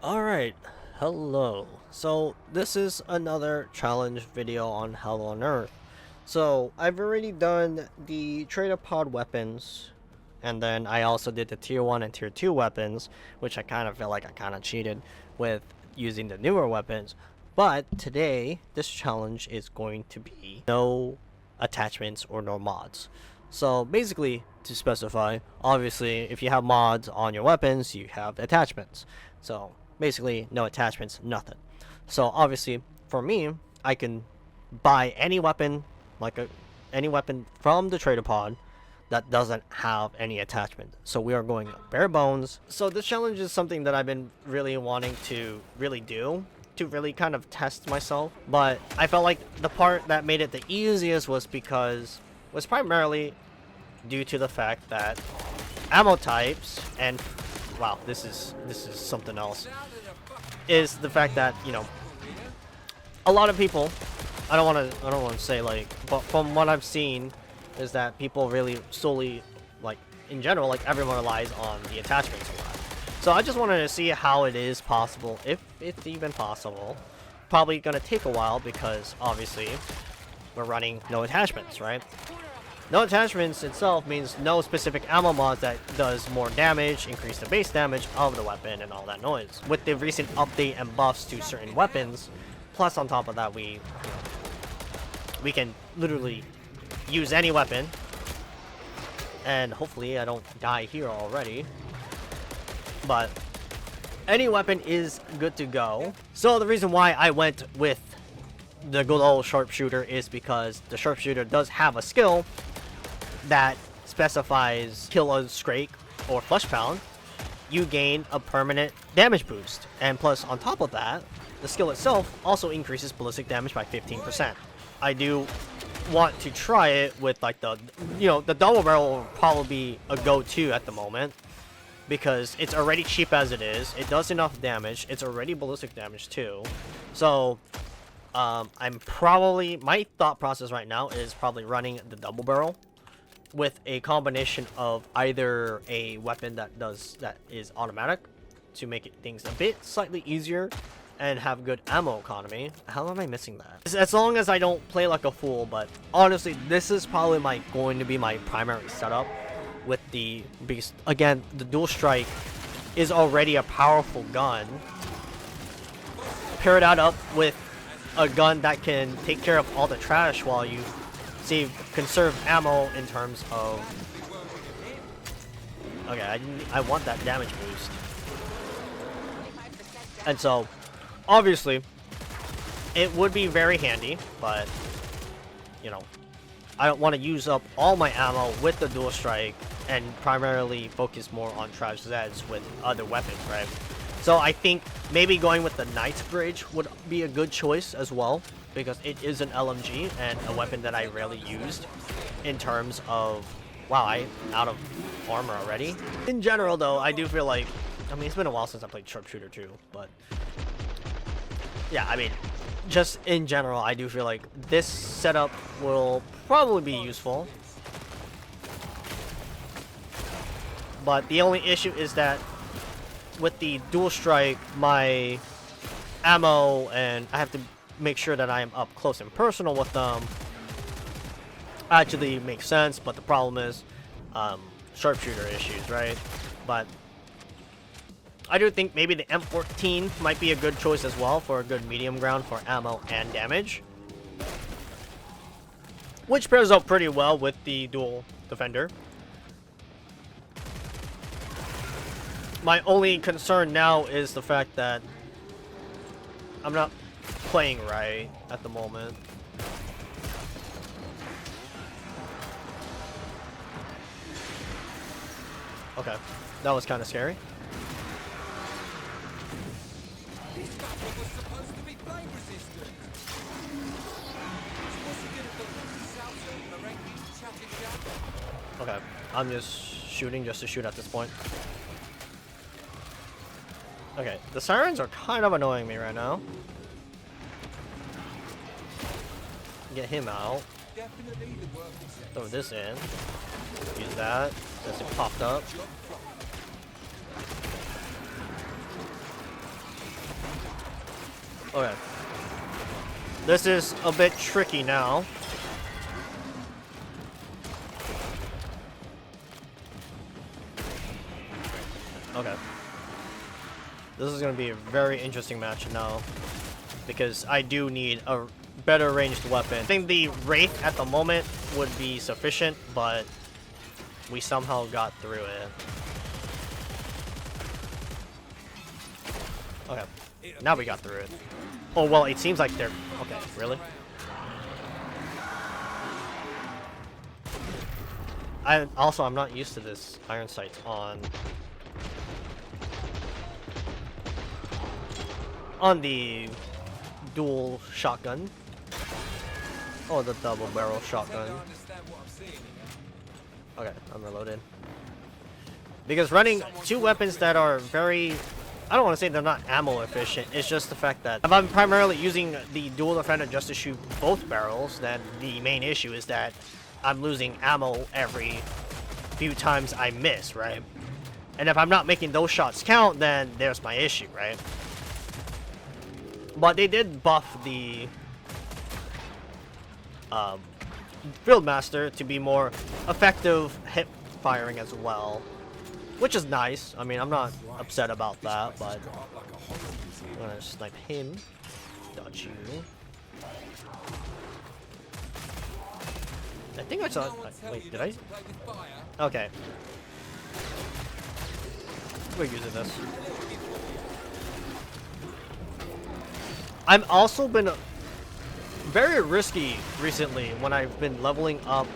Alright, hello. So this is another challenge video on Hell on Earth. So I've already done the Trader Pod weapons, and then I also did the tier 1 and tier 2 weapons, which I kind of feel like I kind of cheated with using the newer weapons. But today, this challenge is going to be no attachments or no mods. So basically, to specify, obviously if you have mods on your weapons, you have attachments. So basically no attachments, nothing. So obviously for me, I can buy any weapon, any weapon from the trader pod that doesn't have any attachment. So we are going bare bones. So this challenge is something that I've been really wanting to do to really kind of test myself, but I felt like the part that made it the easiest was primarily due to the fact that ammo types and wow, this is something else, is the fact that, you know, a lot of people, I don't want to say like, but from what I've seen is that people really solely, like in general, like everyone relies on the attachments a lot. So I just wanted to see how it is possible, if it's even possible. Probably gonna take a while because obviously we're running no attachments, right? No attachments itself means no specific ammo mods that does more damage, increase the base damage of the weapon, and all that noise. With the recent update and buffs to certain weapons, plus on top of that, we can literally use any weapon, and hopefully I don't die here already. But any weapon is good to go. So the reason why I went with the good old sharpshooter is because the sharpshooter does have a skill that specifies kill a Scrake or flush pound, you gain a permanent damage boost. And plus on top of that, the skill itself also increases ballistic damage by 15%. I do want to try it with like the double barrel will probably be a go-to at the moment, because it's already cheap as it is. It does enough damage. It's already ballistic damage too. So I'm probably, my thought process right now is probably running the double barrel with a combination of either a weapon that is automatic to make things a bit slightly easier and have good ammo economy. How am I missing that? As long as I don't play like a fool, but honestly, this is probably going to be my primary setup with the beast. Again, the dual strike is already a powerful gun. Pair that up with a gun that can take care of all the trash while you conserve ammo in terms of... Okay, I want that damage boost. And so, obviously, it would be very handy, but, you know, I don't want to use up all my ammo with the dual strike and primarily focus more on Trash Zeds with other weapons, right? So I think maybe going with the Knight's Bridge would be a good choice as well, because it is an LMG and a weapon that I rarely used in terms of... Wow, I'm out of armor already. In general though, I do feel like... I mean, it's been a while since I played Sharpshooter too, but... Yeah, I mean, just in general, I do feel like this setup will probably be useful. But the only issue is that with the dual strike, my ammo, and I have to make sure that I am up close and personal with them, actually makes sense. But the problem is sharpshooter issues, right? But I do think maybe the M14 might be a good choice as well for a good medium ground for ammo and damage, which pairs up pretty well with the dual defender. My only concern now is the fact that I'm not playing right at the moment. Okay, that was kind of scary. Okay, I'm just shooting just to shoot at this point. Okay, the sirens are kind of annoying me right now. Get him out. Throw this in. Use that. As it popped up. Okay. This is a bit tricky now. Okay. This is going to be a very interesting match now, because I do need a better ranged weapon. I think the Wraith at the moment would be sufficient, but we somehow got through it. Okay. Now we got through it. Oh, well, it seems like they're... Okay, really? I'm not used to this iron sights on the dual shotgun. Oh, the double barrel shotgun. Okay, I'm reloaded. Because running two weapons that are very... I don't want to say they're not ammo efficient, it's just the fact that if I'm primarily using the dual defender just to shoot both barrels, then the main issue is that I'm losing ammo every few times I miss, right? And if I'm not making those shots count, then there's my issue, right? But they did buff the Fieldmaster to be more effective hip firing as well, which is nice. I mean, I'm not upset about that, but I'm gonna snipe him. Dodge you. I think I saw... Wait, did I? Okay. We're using this. I've also been very risky recently when I've been leveling up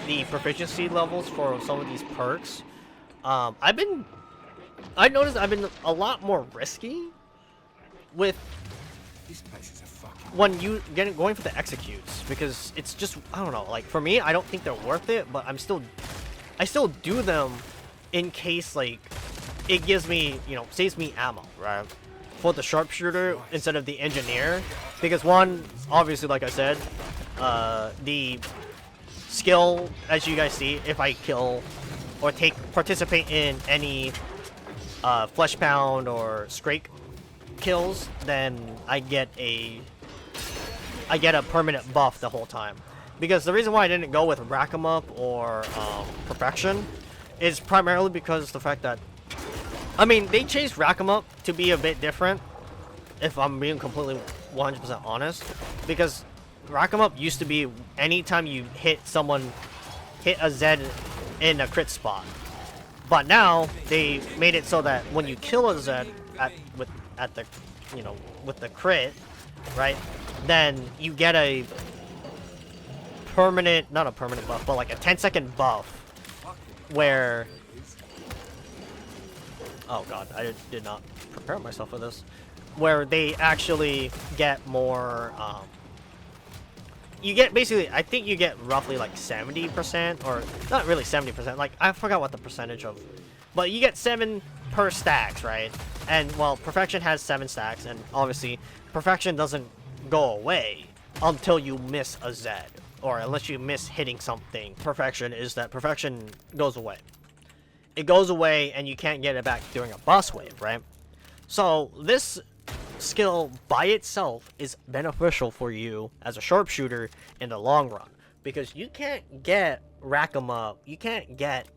the proficiency levels for some of these perks. I noticed I've been a lot more risky with when you going for the executes, because it's just, I don't know, like for me, I don't think they're worth it, but I still do them in case like it gives me, you know, saves me ammo, right? For the sharpshooter instead of the engineer, because one, obviously, like I said, the skill, as you guys see, if I kill or participate in any flesh pound or scrake kills, then I get a permanent buff the whole time. Because the reason why I didn't go with Rack 'em Up or Perfection is primarily because the fact that, I mean, they changed Rack 'em Up to be a bit different, if I'm being completely 100% honest. Because Rack 'em Up used to be anytime you hit a Zed in a crit spot. But now they made it so that when you kill a Zed with the crit, right? Then you get a permanent, not a permanent buff, but like a 10-second buff where... Oh god, I did not prepare myself for this. Where they actually get more, you get basically, I think you get roughly like 70%, or not really 70%, like I forgot what the percentage of, but you get 7 per stacks, right? And well, Perfection has 7 stacks, and obviously Perfection doesn't go away until you miss a Zed, or unless you miss hitting something. Perfection goes away. It goes away and you can't get it back during a boss wave, right? So this skill by itself is beneficial for you as a sharpshooter in the long run, because you can't get Rack 'em Up, you can't get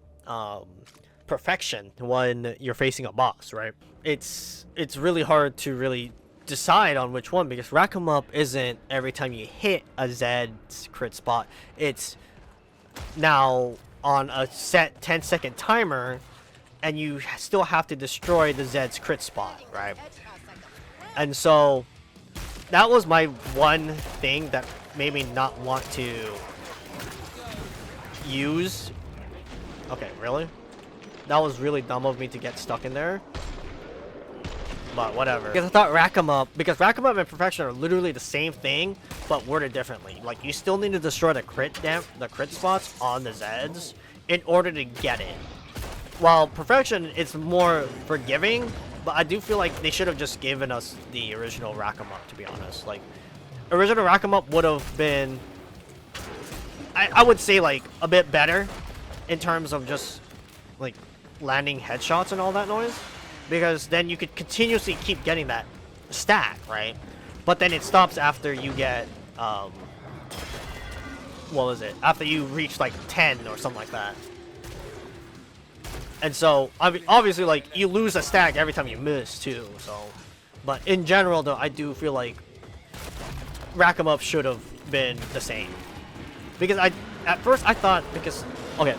Perfection when you're facing a boss, right? It's really hard to really decide on which one, because Rack 'em Up isn't every time you hit a Zed's crit spot. It's now on a set 10-second timer, and you still have to destroy the Zed's crit spot, right? And so that was my one thing that made me not want to use... Okay, really? That was really dumb of me to get stuck in there. But whatever. Because I thought Rack 'em Up, because Rack 'em Up and Perfection are literally the same thing, but worded differently. Like, you still need to destroy the crit spots on the Zeds in order to get it. While Perfection is more forgiving, but I do feel like they should have just given us the original Rack 'em Up, to be honest. Like, original Rack 'em Up would have been, I would say, like, a bit better in terms of just, like, landing headshots and all that noise. Because then you could continuously keep getting that stack, right? But then it stops after you get, what was it? After you reach like 10 or something like that. And so, I mean, obviously, like, you lose a stack every time you miss, too, so. But in general, though, I do feel like Rack 'em Up should have been the same. Because at first I thought, because, okay,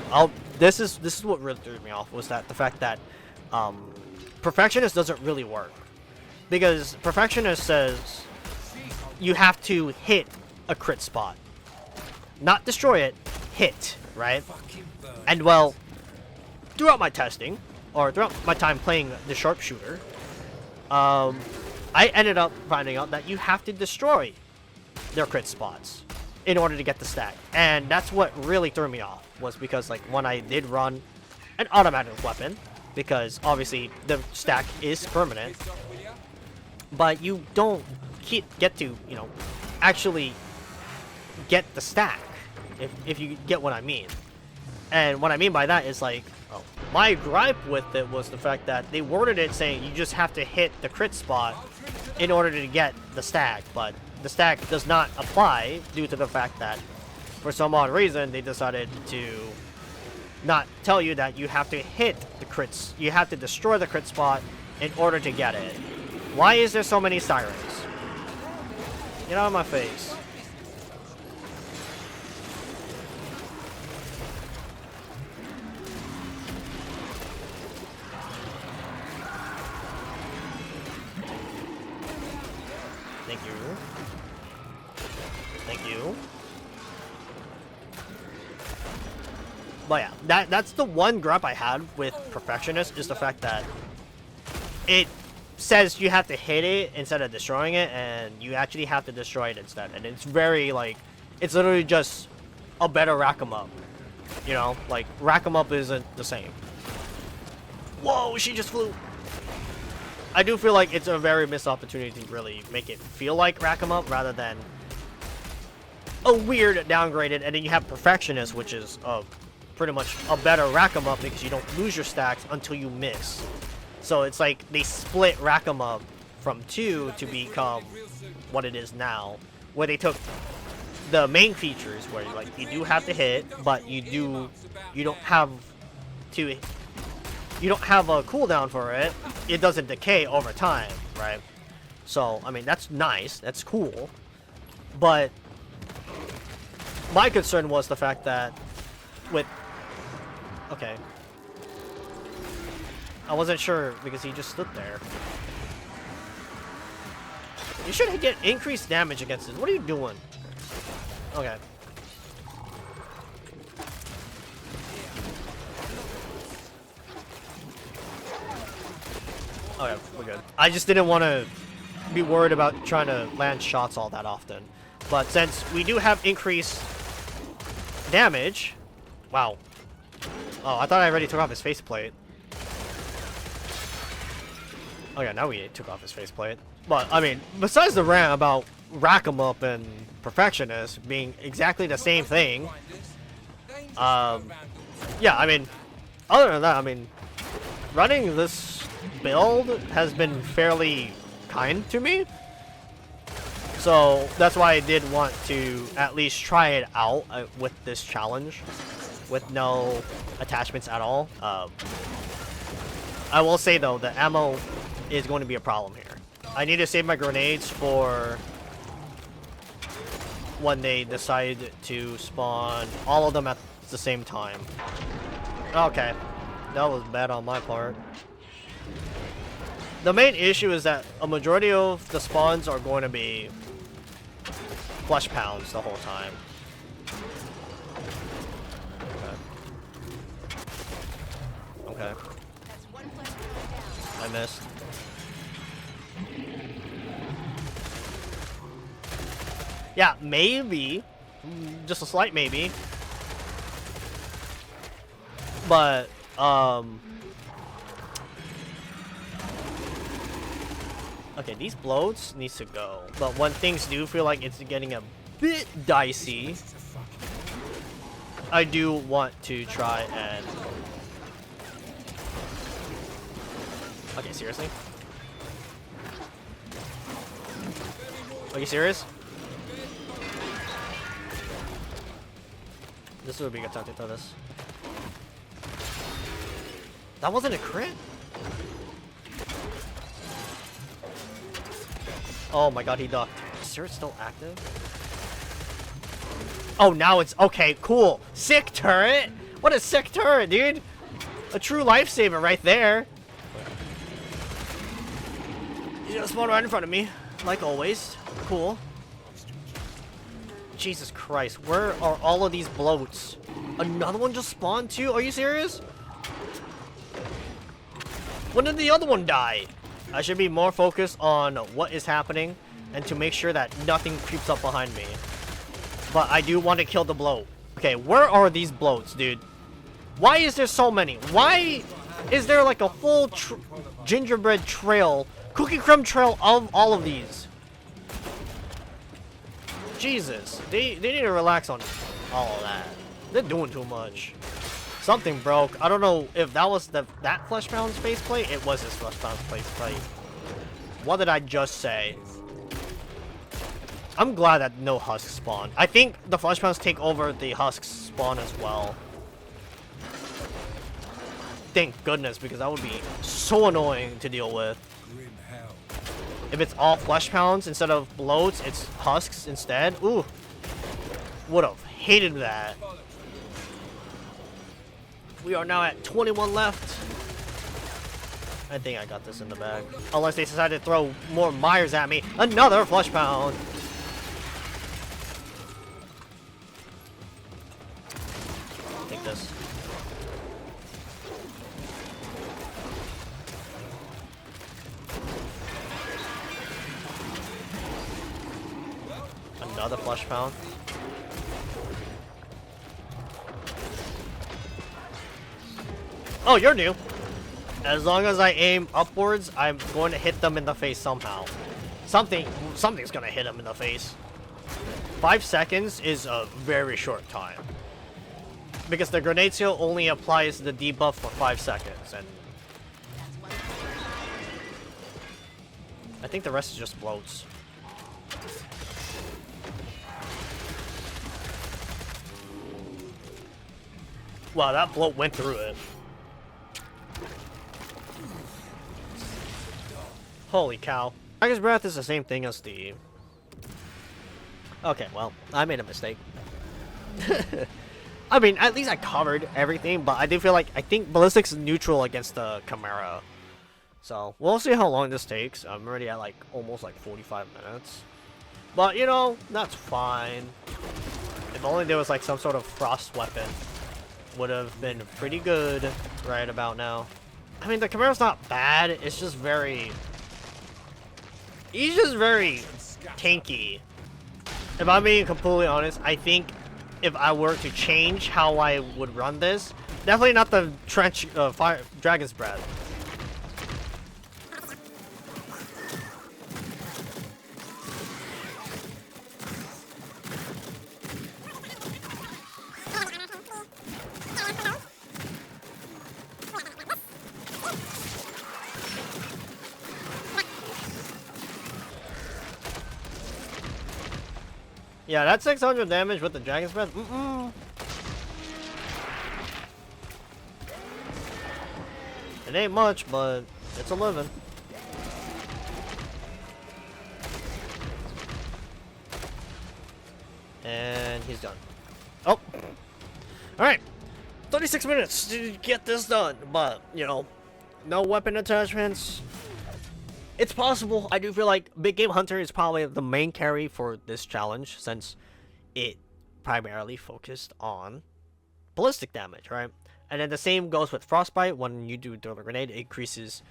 this is what really threw me off, was that the fact that, Perfectionist doesn't really work. Because Perfectionist says you have to hit a crit spot. Not destroy it, hit, right? And well, throughout my testing, or throughout my time playing the sharpshooter, I ended up finding out that you have to destroy their crit spots in order to get the stack. And that's what really threw me off, was because like when I did run an automatic weapon, because obviously the stack is permanent, but you don't get to, you know, actually get the stack, if you get what I mean. And what I mean by that is like, my gripe with it was the fact that they worded it saying you just have to hit the crit spot in order to get the stack, but the stack does not apply due to the fact that for some odd reason they decided to not tell you that you have to hit the crits, you have to destroy the crit spot in order to get it. Why is there so many sirens? Get out of my face. Thank you. Thank you. But yeah, that's the one gripe I had with Perfectionist, is the fact that it says you have to hit it instead of destroying it, and you actually have to destroy it instead. And it's very, like, it's literally just a better Rack 'em Up. You know, like, Rack 'em Up isn't the same. Whoa, she just flew. I do feel like it's a very missed opportunity to really make it feel like Rack 'em Up rather than a weird downgraded, and then you have Perfectionist, which is pretty much a better Rack 'em Up because you don't lose your stacks until you miss. So it's like they split Rack 'em Up from 2 to become what it is now, where they took the main features where like you do have to hit, but you don't have a cooldown for it. It doesn't decay over time, right? So I mean, that's nice, that's cool, but my concern was the fact that with okay, I wasn't sure because he just stood there. You should get increased damage against it. What are you doing? Okay. Okay, we're good. I just didn't want to be worried about trying to land shots all that often. But since we do have increased damage... Wow. Oh, I thought I already took off his faceplate. Oh yeah, now we took off his faceplate. But, I mean, besides the rant about Rack 'em Up and Perfectionist being exactly the same thing, yeah, I mean, other than that, I mean, running this build has been fairly kind to me. So, that's why I did want to at least try it out with this challenge, with no attachments at all. I will say, though, the ammo is going to be a problem here. I need to save my grenades for when they decide to spawn all of them at the same time. Okay, that was bad on my part. The main issue is that a majority of the spawns are going to be flesh pounds the whole time. Okay. Okay. I missed. Yeah, maybe. Just a slight maybe. But, okay, these bloats needs to go. But when things do feel like it's getting a bit dicey, I do want to try and... Okay, seriously? Are you serious? This would be a good time to throw this. That wasn't a crit? Oh my god, he ducked. Is Sir's still active? Oh, now it's... Okay, cool. Sick turret! What a sick turret, dude! A true lifesaver right there. He's gonna spawn right in front of me. Like always. Cool. Jesus Christ, where are all of these bloats? Another one just spawned too? Are you serious? When did the other one die? I should be more focused on what is happening and to make sure that nothing creeps up behind me. But I do want to kill the bloat. Okay, where are these bloats, dude? Why is there so many? Why is there like a full gingerbread trail, cookie crumb trail of all of these? Jesus, they need to relax on all of that. They're doing too much. Something broke. I don't know if that was that Fleshpound's faceplate. It was his Fleshpound's faceplate. What did I just say? I'm glad that no husks spawn. I think the Fleshpounds take over the husks spawn as well. Thank goodness, because that would be so annoying to deal with. If it's all Fleshpounds instead of bloats, it's husks instead. Ooh, would have hated that. We are now at 21 left. I think I got this in the bag. Unless they decide to throw more Myers at me. Another Fleshpound. Take this. Another Fleshpound. Oh, you're new. As long as I aim upwards, I'm going to hit them in the face somehow. Something's gonna hit them in the face. 5 seconds is a very short time. Because the grenade seal only applies the debuff for 5 seconds, and I think the rest is just bloats. Wow, that bloat went through it. Holy cow. Dragon's Breath is the same thing as the... Okay, well, I made a mistake. I mean, at least I covered everything, but I do feel like... I think Ballistic's neutral against the Chimera. So, we'll see how long this takes. I'm already at, like, almost, like, 45 minutes. But, you know, that's fine. If only there was, like, some sort of frost weapon. Would have been pretty good right about now. I mean, the Chimera's not bad. It's just very... He's just very tanky. If I'm being completely honest, I think if I were to change how I would run this, definitely not the Dragon's Breath. Yeah, that's 600 damage with the Dragon's Breath. It ain't much, but it's a living. And he's done. Oh! Alright! 36 minutes to get this done, but, you know, no weapon attachments. It's possible. I do feel like Big Game Hunter is probably the main carry for this challenge, since it primarily focused on ballistic damage, right? And then the same goes with Frostbite. When you do throw a grenade, it increases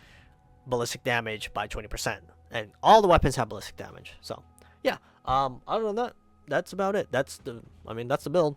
ballistic damage by 20%. And all the weapons have ballistic damage. So, yeah. Other than that, that's about it. That's the build.